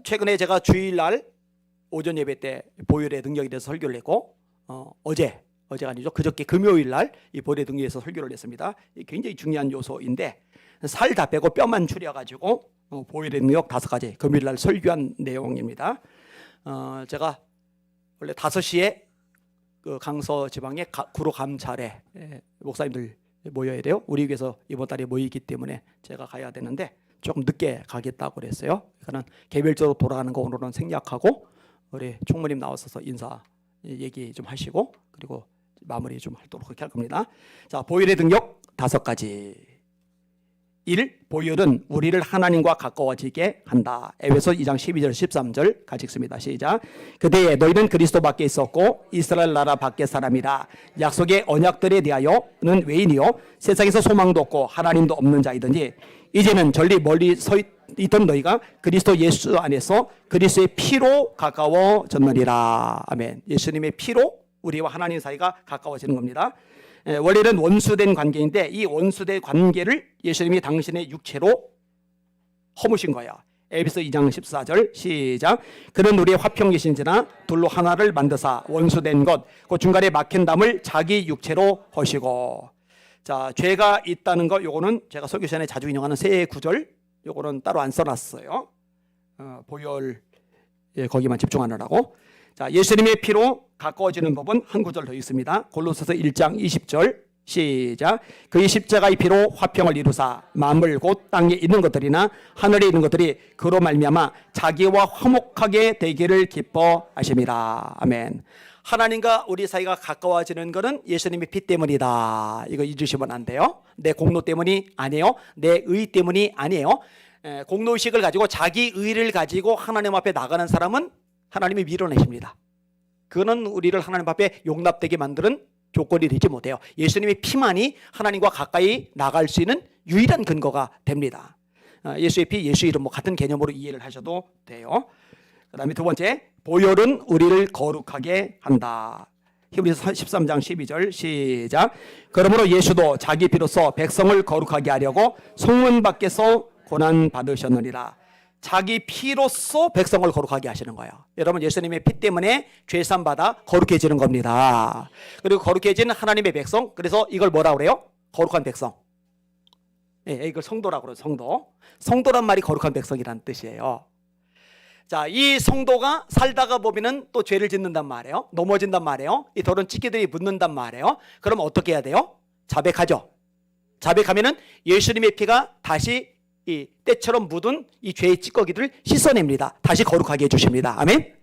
최근에 제가 주일날 오전 예배 때 보혈의 능력에 대해서 설교를 했고 어제가 아니죠. 그저께 금요일날 이 보혈의 능력에 대해서 설교를 했습니다. 굉장히 중요한 요소인데 살 다 빼고 뼈만 추려가지고 보혈의 능력 5가지 금요일날 설교한 내용입니다. 제가 원래 5시에 그 강서 지방의 구로 감찰에 목사님들 모여야 돼요. 우리 교회에서 이번 달에 모이기 때문에 제가 가야 되는데 조금 늦게 가겠다고 그랬어요. 그러니까 개별적으로 돌아가는 거 오늘은 생략하고 우리 총무님 나와서 인사 얘기 좀 하시고 그리고 마무리 좀 하도록 그렇게 할 겁니다. 자, 보혈의 능력 5가지. 1. 보혈은 우리를 하나님과 가까워지게 한다. 에베소 2장 12절 13절 같이 읽습니다. 시작. 그때에 너희는 그리스도 밖에 있었고 이스라엘 나라 밖의 사람이라. 약속의 언약들에 대하여는 외인이요 세상에서 소망도 없고 하나님도 없는 자이더니 이제는 전리 멀리 서 있던 너희가 그리스도 예수 안에서 그리스도의 피로 가까워졌느니라. 아멘. 예수님의 피로 우리와 하나님 사이가 가까워지는 겁니다. 원래는 원수된 관계인데 이 원수된 관계를 예수님이 당신의 육체로 허무신 거예요. 에베소 2장 14절 시작. 그는 우리의 화평이신지라 둘로 하나를 만드사 원수된 것 그 중간에 막힌 담을 자기 육체로 허시고. 자, 죄가 있다는 거 요거는 제가 설교 시간에 자주 인용하는 새 구절 요거는 따로 안 써놨어요. 보혈 거기만 집중하느라고. 자, 예수님의 피로 가까워지는 법은 한 구절 더 있습니다. 골로새서 1장 20절 시작. 그의 십자가의 피로 화평을 이루사 만물 곧 땅에 있는 것들이나 하늘에 있는 것들이 그로 말미암아 자기와 화목하게 되기를 기뻐하심이라. 아멘. 하나님과 우리 사이가 가까워지는 것은 예수님의 피 때문이다. 이거 잊으시면 안 돼요. 내 공로 때문이 아니에요. 내 의 때문이 아니에요. 공로의식을 가지고 자기 의를 가지고 하나님 앞에 나가는 사람은 하나님이 밀어내십니다. 그거는 우리를 하나님 앞에 용납되게 만드는 조건이 되지 못해요. 예수님의 피만이 하나님과 가까이 나갈 수 있는 유일한 근거가 됩니다. 예수의 피, 예수 이름 뭐 같은 개념으로 이해를 하셔도 돼요. 그 다음에 두 번째, 보혈은 우리를 거룩하게 한다. 히브리서 13장 12절 시작. 그러므로 예수도 자기 피로써 백성을 거룩하게 하려고 성문 밖에서 고난 받으셨느니라. 자기 피로써 백성을 거룩하게 하시는 거예요. 여러분, 예수님의 피 때문에 죄산 받아 거룩해지는 겁니다. 그리고 거룩해지는 하나님의 백성, 그래서 이걸 뭐라고 그래요? 거룩한 백성. 이걸 성도라고 그래요. 성도란 말이 거룩한 백성이라는 뜻이에요. 자, 이 성도가 살다가 보면은 또 죄를 짓는단 말이에요. 넘어진단 말이에요. 이 더러운 찌꺼기들이 묻는단 말이에요. 그럼 어떻게 해야 돼요? 자백하죠. 자백하면은 예수님의 피가 다시 이 때처럼 묻은 이 죄의 찌꺼기들을 씻어냅니다. 다시 거룩하게 해주십니다. 아멘.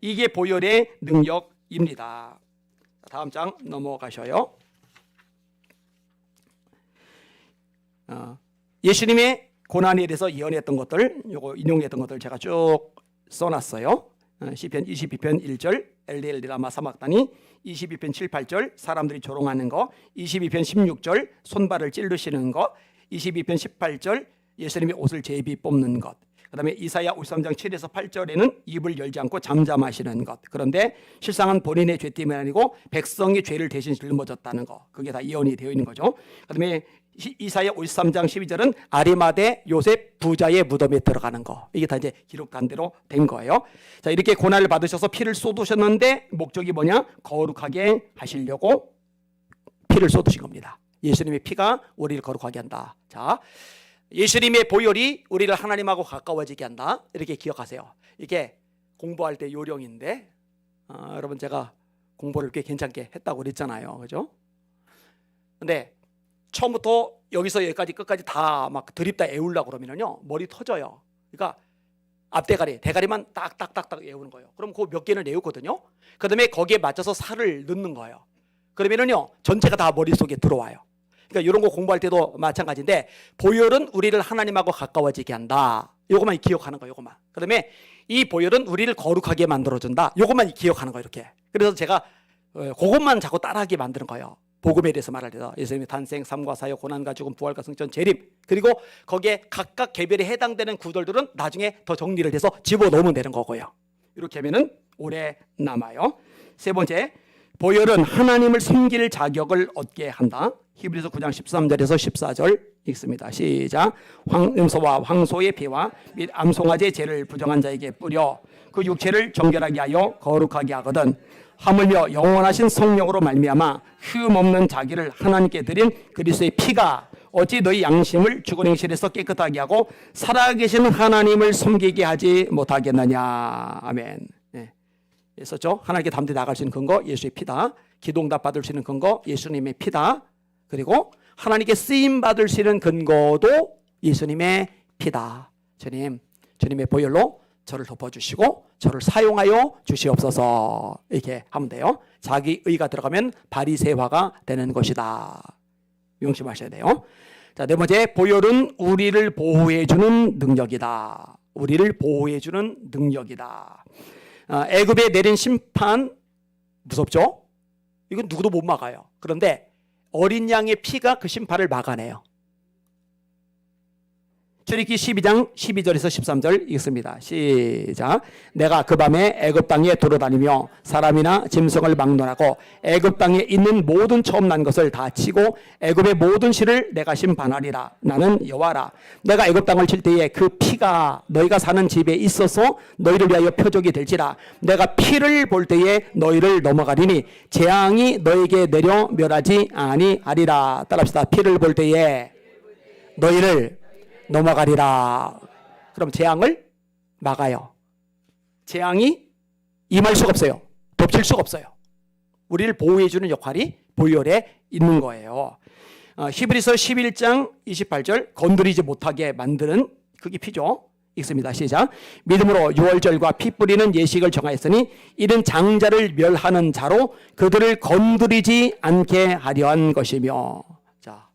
이게 보혈의 능력입니다. 다음 장 넘어가셔요. 예수님의 고난에 대해서 예언했던 것들, 요거 인용했던 것들 제가 쭉 써놨어요. 시편 22편 1절 엘리엘 라마 사막다니, 22편 7, 8절 사람들이 조롱하는 거, 22편 16절 손발을 찌르시는 거, 22편 18절 예수님이 옷을 제비 뽑는 것, 그 다음에 이사야 53장 7에서 8절에는 입을 열지 않고 잠잠하시는 것. 그런데 실상은 본인의 죄 때문이 아니고 백성의 죄를 대신 짊어졌다는 거, 그게 다 예언이 되어 있는 거죠. 그 다음에 이사야 53장 12절은 아리마대 요셉 부자의 무덤에 들어가는 거, 이게 다 이제 기록한 대로 된 거예요. 자, 이렇게 고난을 받으셔서 피를 쏟으셨는데 목적이 뭐냐? 거룩하게 하시려고 피를 쏟으신 겁니다. 예수님의 피가 우리를 거룩하게 한다. 자, 예수님의 보혈이 우리를 하나님하고 가까워지게 한다. 이렇게 기억하세요. 이게 공부할 때 요령인데, 여러분 제가 공부를 꽤 괜찮게 했다고 그랬잖아요. 그죠? 근데 처음부터 여기서 여기까지 끝까지 다 막 드립다 애우려고 그러면요 머리 터져요. 그러니까 대가리만 딱딱딱딱 외우는 거예요. 그럼 그 몇 개를 외우거든요. 그 다음에 거기에 맞춰서 살을 넣는 거예요. 그러면은요 전체가 다 머릿속에 들어와요. 그러니까 이런 거 공부할 때도 마찬가지인데, 보혈은 우리를 하나님하고 가까워지게 한다. 요것만 기억하는 거예요. 요것만. 그 다음에 이 보혈은 우리를 거룩하게 만들어준다. 요것만 기억하는 거예요. 이렇게. 그래서 제가 그것만 자꾸 따라하게 만드는 거예요. 복음에 대해서 말할 때도 예수님의 탄생, 삶과 사역, 고난과 죽음, 부활과 승천, 재림, 그리고 거기에 각각 개별에 해당되는 구절들은 나중에 더 정리를 해서 집어넣으면 되는 거고요. 이렇게 하면은 오래 남아요. 세 번째, 보혈은 하나님을 섬길 자격을 얻게 한다. 히브리서 9장 13절에서 14절 읽습니다. 시작. 황금소와 황소의 피와 및 암송아지의 죄를 부정한 자에게 뿌려 그 육체를 정결하게 하여 거룩하게 하거든 하물며 영원하신 성령으로 말미암아 흠 없는 자기를 하나님께 드린 그리스도의 피가 어찌 너희 양심을 죽은 행실에서 깨끗하게 하고 살아계시는 하나님을 섬기게 하지 못하겠느냐. 아멘. 네. 있었죠. 하나님께 담대 나갈 수 있는 근거 예수의 피다. 기도응답 받을 수 있는 근거 예수님의 피다. 그리고 하나님께 쓰임 받을 수 있는 근거도 예수님의 피다. 주님의 보혈로 저를 덮어주시고 저를 사용하여 주시옵소서. 이렇게 하면 돼요. 자기 의가 들어가면 바리새화가 되는 것이다. 명심하셔야 돼요. 자, 네 번째, 보혈은 우리를 보호해주는 능력이다. 우리를 보호해주는 능력이다. 애굽에 내린 심판 무섭죠? 이건 누구도 못 막아요. 그런데 어린 양의 피가 그 심판을 막아내요. 출애굽기 12장 12절에서 13절 읽습니다. 시작. 내가 그 밤에 애굽 땅에 돌아다니며 사람이나 짐승을 막론하고 애굽 땅에 있는 모든 처음 난 것을 다 치고 애굽의 모든 실을 내가 심판하리라. 나는 여호와라. 내가 애굽 땅을 칠 때에 그 피가 너희가 사는 집에 있어서 너희를 위하여 표적이 될지라. 내가 피를 볼 때에 너희를 넘어가리니 재앙이 너에게 내려 멸하지 아니하리라. 따라합시다. 피를 볼 때에 너희를 넘어가리라. 그럼 재앙을 막아요. 재앙이 임할 수가 없어요. 덮칠 수가 없어요. 우리를 보호해주는 역할이 보혈에 있는 거예요. 히브리서 11장 28절 건드리지 못하게 만드는 그게 피죠. 읽습니다. 시작. 믿음으로 유월절과 피 뿌리는 예식을 정하였으니 이는 장자를 멸하는 자로 그들을 건드리지 않게 하려 한 것이며. 자,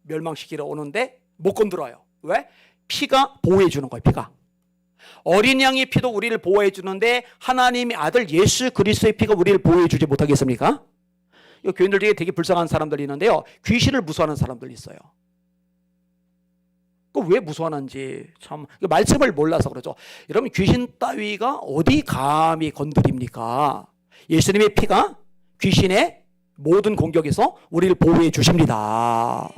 멸망시키러 오는데 못 건드려요. 왜? 피가 보호해 주는 거예요. 피가. 어린 양의 피도 우리를 보호해 주는데 하나님의 아들 예수 그리스도의 피가 우리를 보호해 주지 못하겠습니까? 교인들 중에 되게 불쌍한 사람들이 있는데요. 귀신을 무서워하는 사람들이 있어요. 그 왜 무서워하는지 참 말씀을 몰라서 그러죠. 여러분 귀신 따위가 어디 감히 건드립니까? 예수님의 피가 귀신의 모든 공격에서 우리를 보호해 주십니다.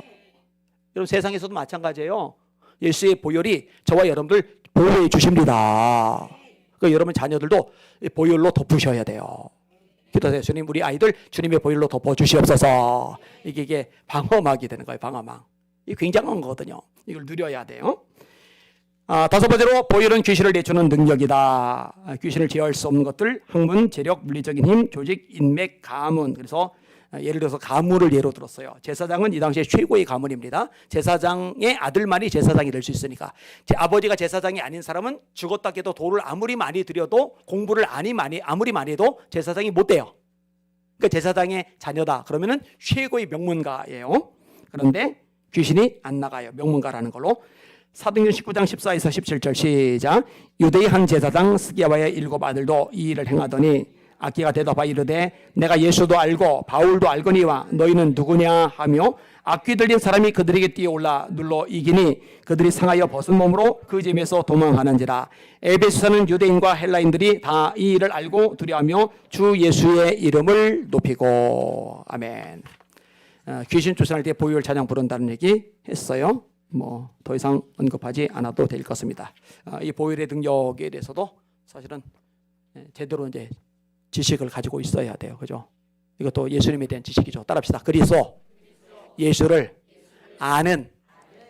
여러분 세상에서도 마찬가지예요. 예수의 보혈이 저와 여러분들 보호해 주십니다. 그러니까 여러분 자녀들도 보혈로 덮으셔야 돼요. 기도하세요. 주님 우리 아이들 주님의 보혈로 덮어주시옵소서. 이게 방어막이 되는 거예요. 방어막. 이게 굉장한 거거든요. 이걸 누려야 돼요. 다섯 번째로 보혈은 귀신을 내쫓는 능력이다. 귀신을 제어할 수 없는 것들 학문, 재력, 물리적인 힘, 조직, 인맥, 가문. 그래서 예를 들어서 가문을 예로 들었어요. 제사장은 이 당시에 최고의 가문입니다. 제사장의 아들만이 제사장이 될 수 있으니까. 제 아버지가 제사장이 아닌 사람은 죽었다 깨도 돌을 아무리 많이 들여도 공부를 아무리 많이 해도 제사장이 못 돼요. 그러니까 제사장의 자녀다. 그러면은 최고의 명문가예요. 그런데 귀신이 안 나가요. 명문가라는 걸로. 사도행전 19장 14에서 17절 시작. 유대의 한 제사장 스기야와의 7 아들도 이 일을 행하더니 악기가 대답하여 이르되 내가 예수도 알고 바울도 알거니와 너희는 누구냐 하며 악귀 들린 사람이 그들에게 뛰어올라 눌러 이기니 그들이 상하여 벗은 몸으로 그 집에서 도망하는지라. 에베소 사는 유대인과 헬라인들이 다 이 일을 알고 두려워하며 주 예수의 이름을 높이고. 아멘. 귀신 쫓아낼 때 보혈 찬양 부른다는 얘기 했어요. 뭐 더 이상 언급하지 않아도 될 것 같습니다. 이 보혈의 능력에 대해서도 사실은 제대로 이제 지식을 가지고 있어야 돼요. 그죠? 이것도 예수님에 대한 지식이죠. 따라합시다. 그리스도 예수를 아는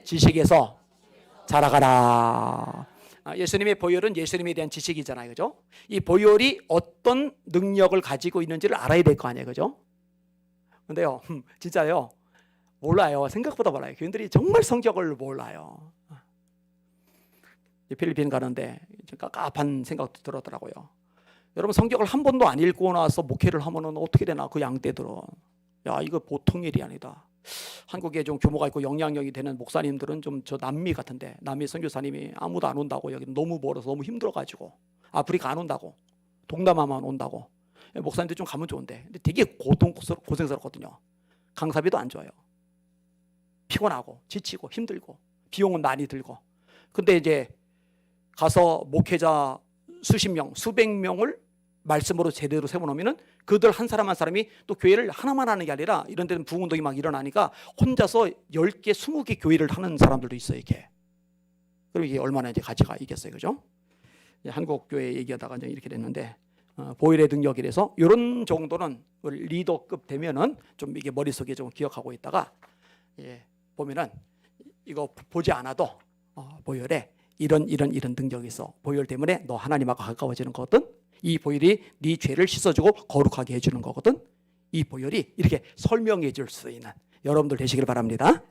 지식에서 자라가라. 예수님의 보혈은 예수님에 대한 지식이잖아요. 그죠? 이 보혈이 어떤 능력을 가지고 있는지를 알아야 될 거 아니에요. 그죠? 근데요. 진짜요. 몰라요. 생각보다 몰라요. 교인들이 정말 성격을 몰라요. 필리핀 가는데 깝깝한 생각도 들었더라고요. 여러분 성경을 한 번도 안 읽고 나서 목회를 하면은 어떻게 되나 그 양떼 들어. 야 이거 보통 일이 아니다. 한국에 좀 규모가 있고 영향력이 되는 목사님들은 좀 저 남미 같은데 남미 선교사님이 아무도 안 온다고 여기 너무 멀어서 너무 힘들어가지고 아프리카 안 온다고 동남아만 온다고 목사님들 좀 가면 좋은데 근데 되게 고생스럽거든요. 강사비도 안 줘요. 피곤하고 지치고 힘들고 비용은 많이 들고 근데 이제 가서 목회자 수십 명, 수백 명을 말씀으로 제대로 세워놓으면은 그들 한 사람 한 사람이 또 교회를 하나만 하는 게 아니라 이런 데는 부흥운동이 막 일어나니까 혼자서 10개, 20개 교회를 하는 사람들도 있어요, 이게. 그럼 이게 얼마나 이제 가치가 있겠어요, 그죠? 한국 교회 얘기하다가 이제 이렇게 됐는데, 보혈의 능력이라서 이런 정도는 리더급 되면은 좀 이게 머릿속에 좀 기억하고 있다가, 보면은 이거 보지 않아도 보혈에 이런 능력이 있어. 보혈 때문에 너 하나님하고 가까워지는 거거든. 이 보혈이 네 죄를 씻어주고 거룩하게 해주는 거거든. 이 보혈이 이렇게 설명해 줄 수 있는 여러분들 되시길 바랍니다.